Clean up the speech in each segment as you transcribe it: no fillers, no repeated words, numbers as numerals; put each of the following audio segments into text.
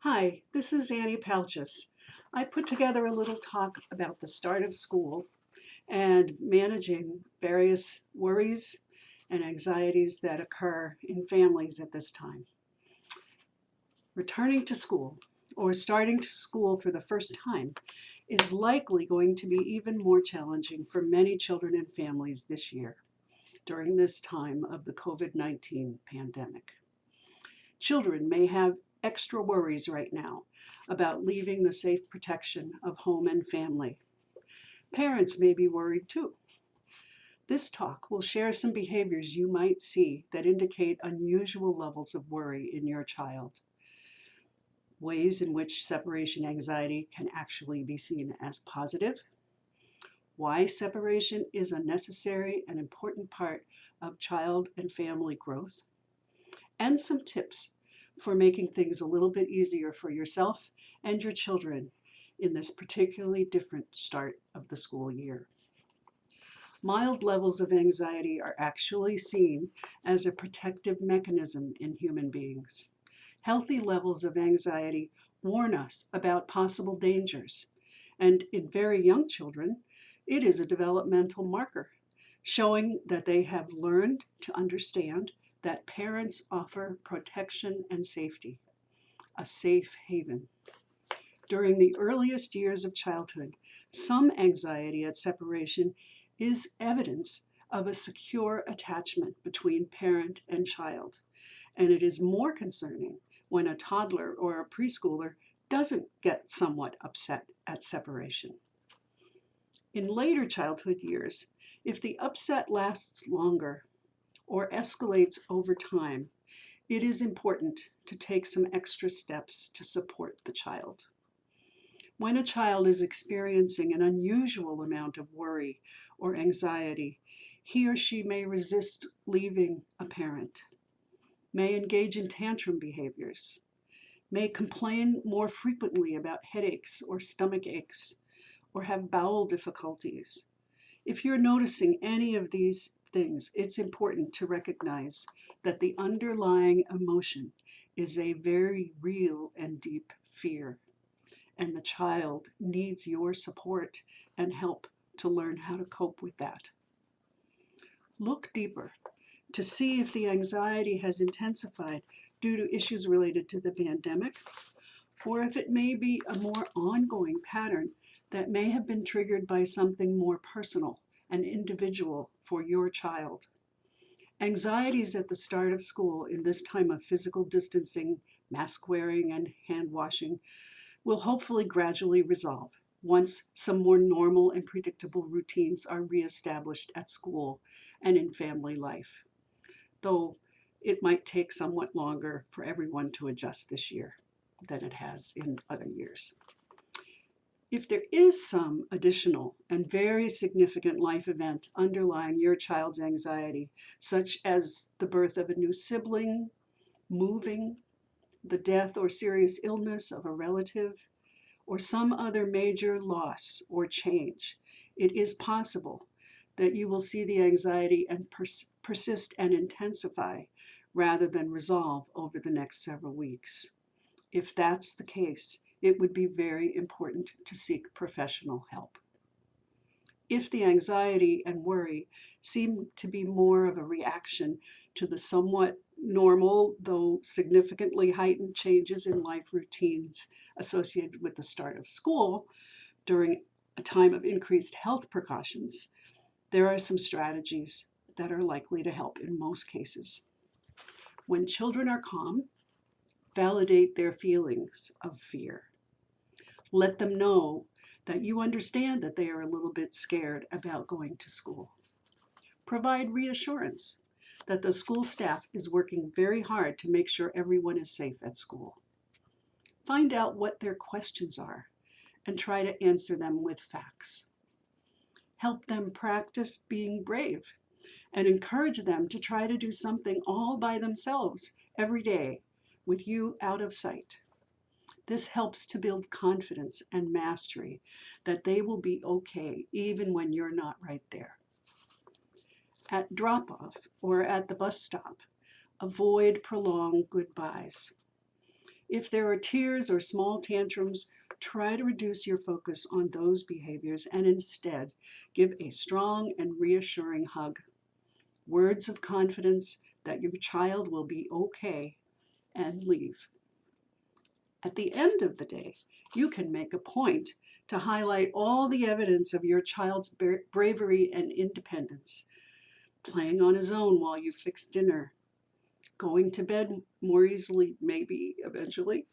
Hi, this is Annie Palchis. I put together a little talk about the start of school and managing various worries and anxieties that occur in families at this time. Returning to school or starting to school for the first time is likely going to be even more challenging for many children and families this year during this time of the COVID-19 pandemic. Children may have extra worries right now about leaving the safe protection of home and family. Parents may be worried too. This talk will share some behaviors you might see that indicate unusual levels of worry in your child, ways in which separation anxiety can actually be seen as positive, why separation is a necessary and important part of child and family growth, and some tips for making things a little bit easier for yourself and your children in this particularly different start of the school year. Mild levels of anxiety are actually seen as a protective mechanism in human beings. Healthy levels of anxiety warn us about possible dangers, and in very young children, it is a developmental marker showing that they have learned to understand that parents offer protection and safety, a safe haven. During the earliest years of childhood, some anxiety at separation is evidence of a secure attachment between parent and child, and it is more concerning when a toddler or a preschooler doesn't get somewhat upset at separation. In later childhood years, if the upset lasts longer or escalates over time, it is important to take some extra steps to support the child. When a child is experiencing an unusual amount of worry or anxiety, he or she may resist leaving a parent, may engage in tantrum behaviors, may complain more frequently about headaches or stomach aches, or have bowel difficulties. If you're noticing any of these things, it's important to recognize that the underlying emotion is a very real and deep fear, and the child needs your support and help to learn how to cope with that. Look deeper to see if the anxiety has intensified due to issues related to the pandemic, or if it may be a more ongoing pattern that may have been triggered by something more personal and individual for your child. Anxieties at the start of school in this time of physical distancing, mask wearing, and hand washing will hopefully gradually resolve once some more normal and predictable routines are reestablished at school and in family life, though it might take somewhat longer for everyone to adjust this year than it has in other years. If there is some additional and very significant life event underlying your child's anxiety, such as the birth of a new sibling, moving, the death or serious illness of a relative, or some other major loss or change, it is possible that you will see the anxiety and persist and intensify rather than resolve over the next several weeks. If that's the case, it would be very important to seek professional help. If the anxiety and worry seem to be more of a reaction to the somewhat normal, though significantly heightened changes in life routines associated with the start of school during a time of increased health precautions, there are some strategies that are likely to help in most cases. When children are calm, validate their feelings of fear. Let them know that you understand that they are a little bit scared about going to school. Provide reassurance that the school staff is working very hard to make sure everyone is safe at school. Find out what their questions are and try to answer them with facts. Help them practice being brave and encourage them to try to do something all by themselves every day with you out of sight. This helps to build confidence and mastery that they will be okay even when you're not right there. At drop-off or at the bus stop, avoid prolonged goodbyes. If there are tears or small tantrums, try to reduce your focus on those behaviors and instead give a strong and reassuring hug. Words of confidence that your child will be okay, and leave. At the end of the day, you can make a point to highlight all the evidence of your child's bravery and independence. Playing on his own while you fix dinner, going to bed more easily, maybe eventually,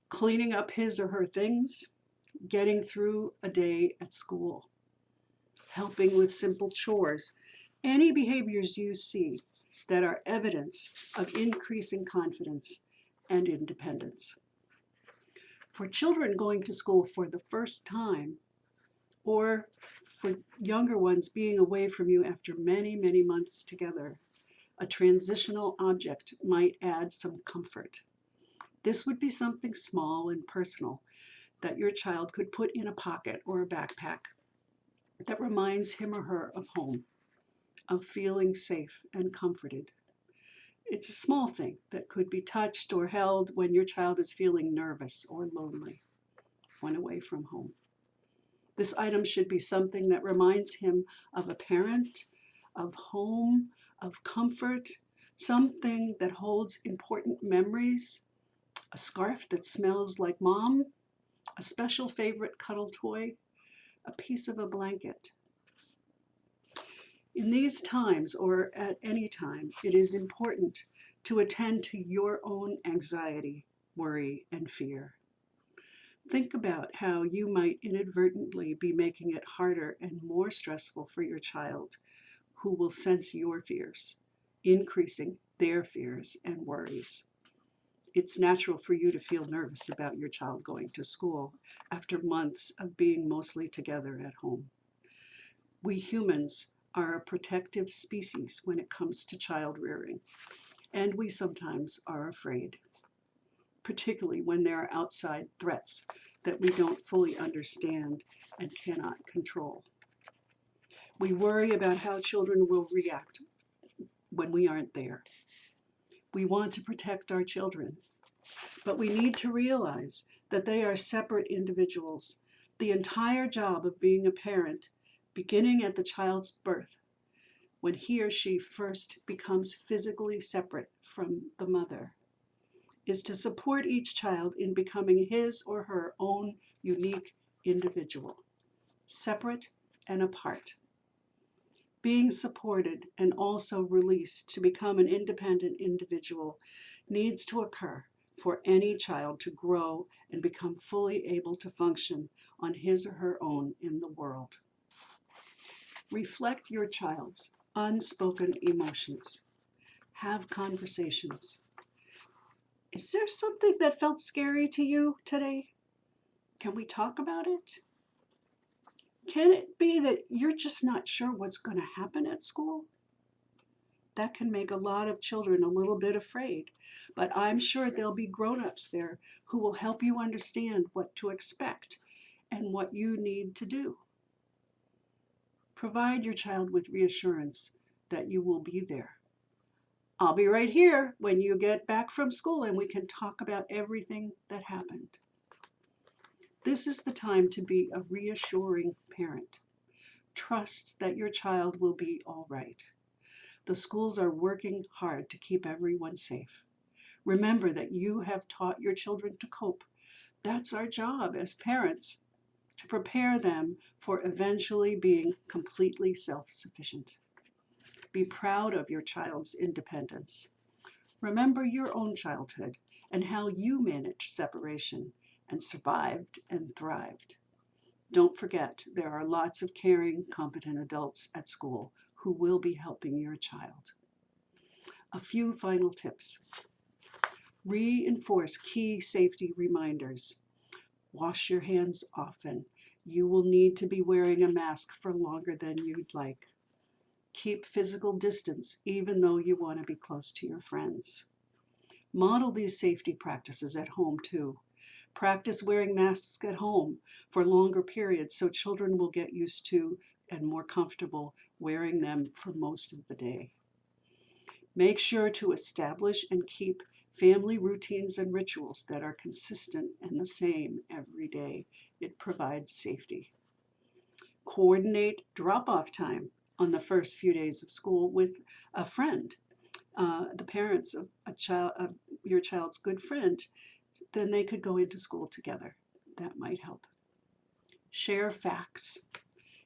cleaning up his or her things, getting through a day at school, helping with simple chores, any behaviors you see that are evidence of increasing confidence and independence. For children going to school for the first time, or for younger ones being away from you after many, many months together, a transitional object might add some comfort. This would be something small and personal that your child could put in a pocket or a backpack that reminds him or her of home, of feeling safe and comforted. It's a small thing that could be touched or held when your child is feeling nervous or lonely when away from home. This item should be something that reminds him of a parent, of home, of comfort, something that holds important memories, a scarf that smells like mom, a special favorite cuddle toy, a piece of a blanket. In these times, or at any time, it is important to attend to your own anxiety, worry, and fear. Think about how you might inadvertently be making it harder and more stressful for your child, who will sense your fears, increasing their fears and worries. It's natural for you to feel nervous about your child going to school after months of being mostly together at home. We humans are a protective species when it comes to child rearing, and we sometimes are afraid, particularly when there are outside threats that we don't fully understand and cannot control. We worry about how children will react when we aren't there. We want to protect our children, but we need to realize that they are separate individuals. The entire job of being a parent, beginning at the child's birth, when he or she first becomes physically separate from the mother, is to support each child in becoming his or her own unique individual, separate and apart. Being supported and also released to become an independent individual needs to occur for any child to grow and become fully able to function on his or her own in the world. Reflect your child's unspoken emotions. Have conversations. Is there something that felt scary to you today? Can we talk about it? Can it be that you're just not sure what's going to happen at school? That can make a lot of children a little bit afraid, but I'm sure there'll be grown-ups there who will help you understand what to expect and what you need to do. Provide your child with reassurance that you will be there. I'll be right here when you get back from school and we can talk about everything that happened. This is the time to be a reassuring parent. Trust that your child will be all right. The schools are working hard to keep everyone safe. Remember that you have taught your children to cope. That's our job as parents, to prepare them for eventually being completely self-sufficient. Be proud of your child's independence. Remember your own childhood and how you managed separation and survived and thrived. Don't forget, there are lots of caring, competent adults at school who will be helping your child. A few final tips. Reinforce key safety reminders. Wash your hands often. You will need to be wearing a mask for longer than you'd like. Keep physical distance, even though you want to be close to your friends. Model these safety practices at home too. Practice wearing masks at home for longer periods so children will get used to and more comfortable wearing them for most of the day. Make sure to establish and keep family routines and rituals that are consistent and the same every day. It provides safety. Coordinate drop-off time on the first few days of school with a friend, the parents of your child's good friend. Then they could go into school together. That might help. Share facts.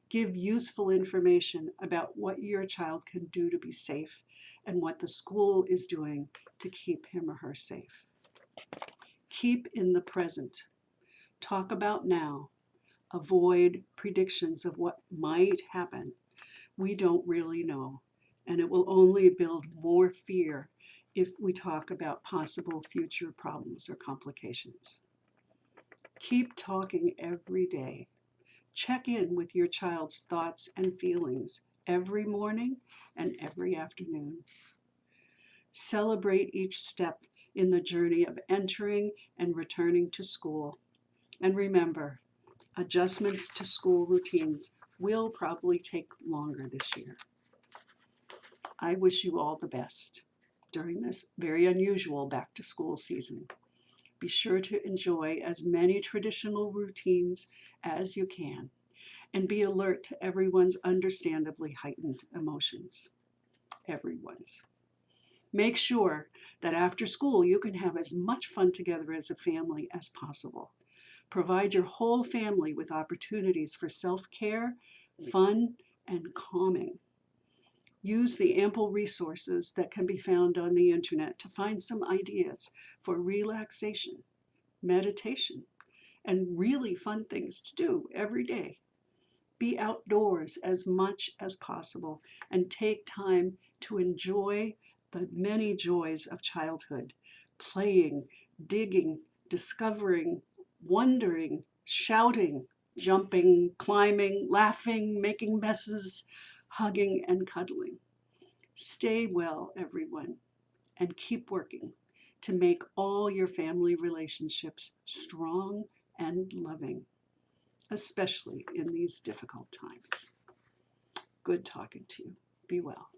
Give useful information about what your child can do to be safe and what the school is doing to keep him or her safe. Keep in the present. Talk about now. Avoid predictions of what might happen. We don't really know, and it will only build more fear if we talk about possible future problems or complications. Keep talking every day. Check in with your child's thoughts and feelings every morning and every afternoon. Celebrate each step in the journey of entering and returning to school. And remember, adjustments to school routines will probably take longer this year. I wish you all the best during this very unusual back to school season. Be sure to enjoy as many traditional routines as you can and be alert to everyone's understandably heightened emotions. Everyone's. Make sure that after school you can have as much fun together as a family as possible. Provide your whole family with opportunities for self-care, fun, and calming. Use the ample resources that can be found on the internet to find some ideas for relaxation, meditation, and really fun things to do every day. Be outdoors as much as possible and take time to enjoy the many joys of childhood, playing, digging, discovering, wondering, shouting, jumping, climbing, laughing, making messes, hugging and cuddling. Stay well, everyone, and keep working to make all your family relationships strong and loving, especially in these difficult times. Good talking to you. Be well.